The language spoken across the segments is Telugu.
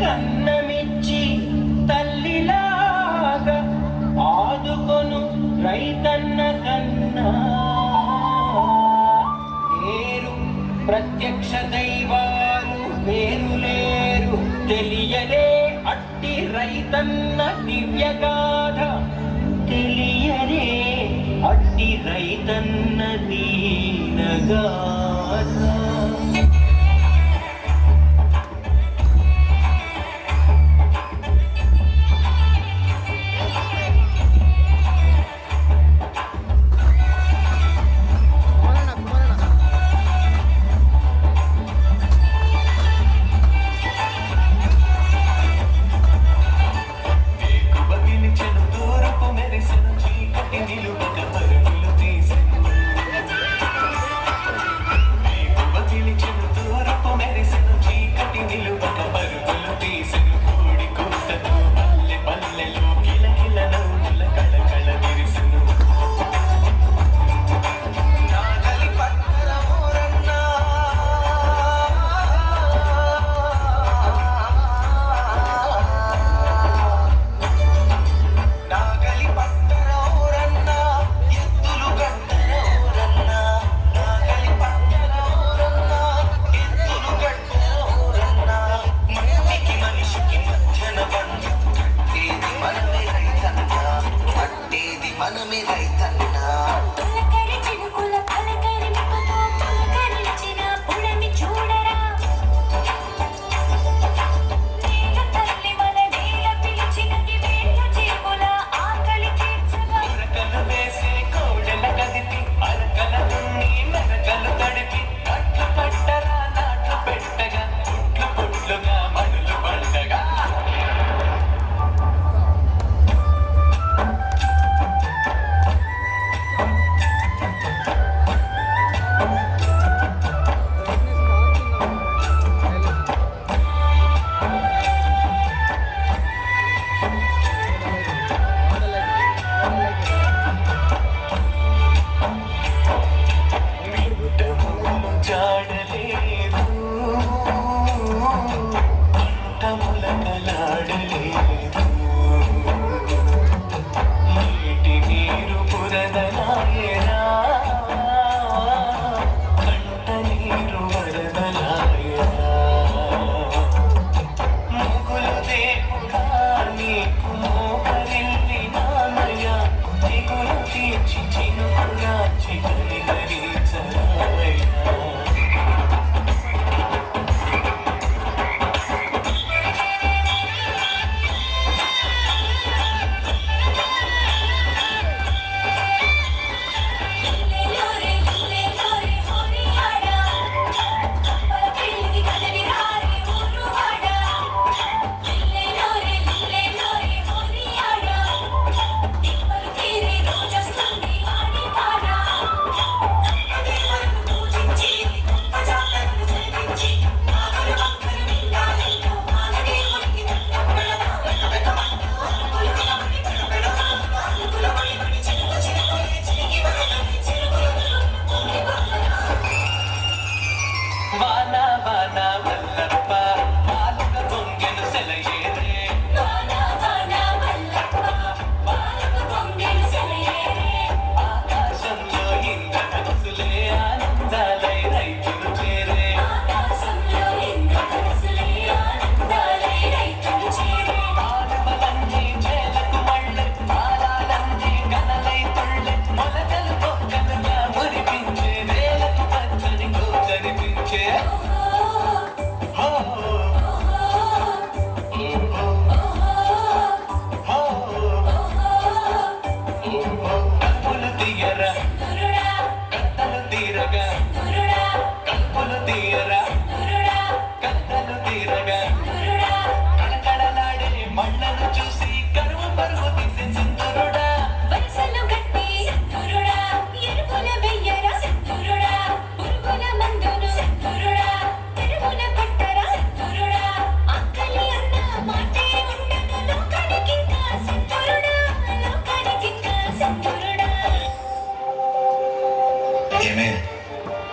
కన్నమిచ్చి తల్లిలాగా ఆదుకొను రైతన్న కన్నా లేరు ప్రత్యక్ష దైవాలు వేరులేరు. తెలియలే అట్టి రైతన్న దివ్యగాథ, తెలియలే అట్టి రైతన్న దీనగాథ.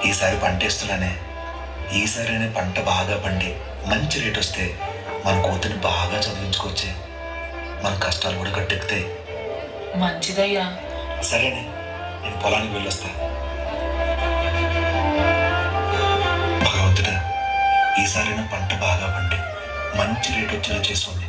ఈసారి పంటేస్తున్నానే, ఈసారైనా పంట బాగా పండి మంచి రేట్ వస్తే మన కూతురిని బాగా చదివించుకోవచ్చే, మన కష్టాలు కూడా గట్టెక్కుతాయి. మంచిదయ్యా. సరేనే, నేను పొలానికి వెళ్ళొస్తా. భగవంతుడా, ఈసారైనా పంట బాగా పండి మంచి రేటు వచ్చేలా చేస్తుంది.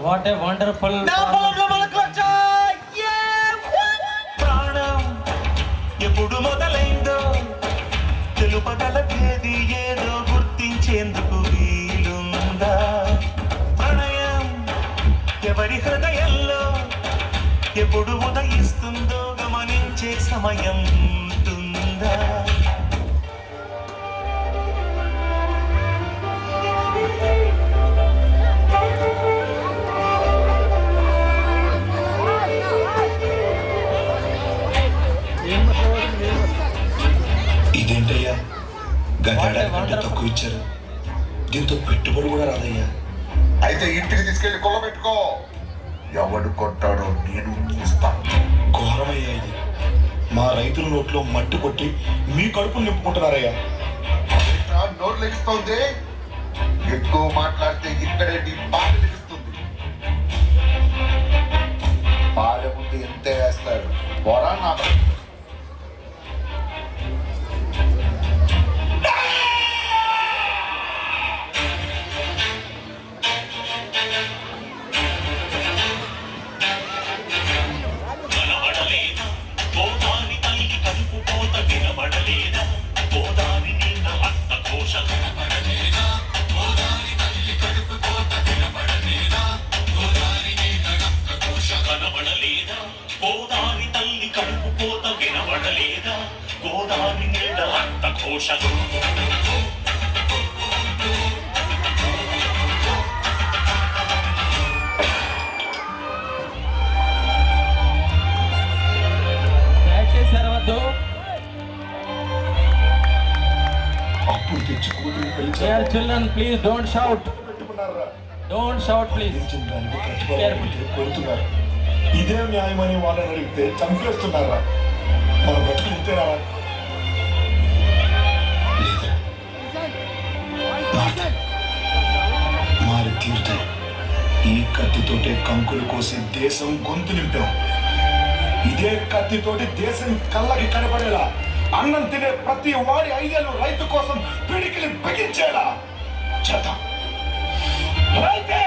వాట్ ఏ వండర్ఫుల్ ప్రాణం ఎప్పుడు మొదలైందో తెలుపగలకేది ఏదో గుర్తించేందుకు వీలుందా? ప్రణయం ఎవరి హృదయంలో ఎప్పుడు ఉదయిస్తుందో గమనించే సమయం ఉంటుందా? ఇదేంటయ్యా, గంట తక్కువ ఇచ్చారు, దీంతో పెట్టుబడి కూడా రాదయ్యా. అయితే ఇంటికి తీసుకెళ్లి కొల్లబెట్టుకో, ఎవడు కొట్టాడో నేను చూస్తాను. ఘోరమయ్యా ఇది. మా రైతుల నోట్లో మట్టి కొట్టి మీ కడుపును నింపుకుంటున్నారయ్యా. నోరు లెగిస్తోంది, ఎక్కువ మాట్లాడితే ఇక్కడే నీ బాధ లెగిస్తుంది. బాధ ముందు ఎంతే వేస్తాడు పోరా నా గోదావరి తల్లి కడుపు కోత వినబడలేదా? గోదావరి నీళ్ళ అంత ఘోష. అప్పుడు తెచ్చి కూతురు పెళ్లి children please don't shout, don't shout please. దానికి ప్రతిఫలం కొడుతున్నారు. ఇదే న్యాయమని వాళ్ళని అడిగితే చంపేస్తున్నారా? మన బతుకులు ఇంతేనా? మారి తీరుతాయి. ఈ కత్తితోటే కంకులు కోసి దేశం గొంతు నింపాం. ఇదే కత్తితోటి దేశం కళ్ళకి కనబడేలా, అన్నం తినే ప్రతి వాడి 5 ఏళ్ళు రైతు కోసం పిడికిలి బిగించేలా చేద్దాం. రైతే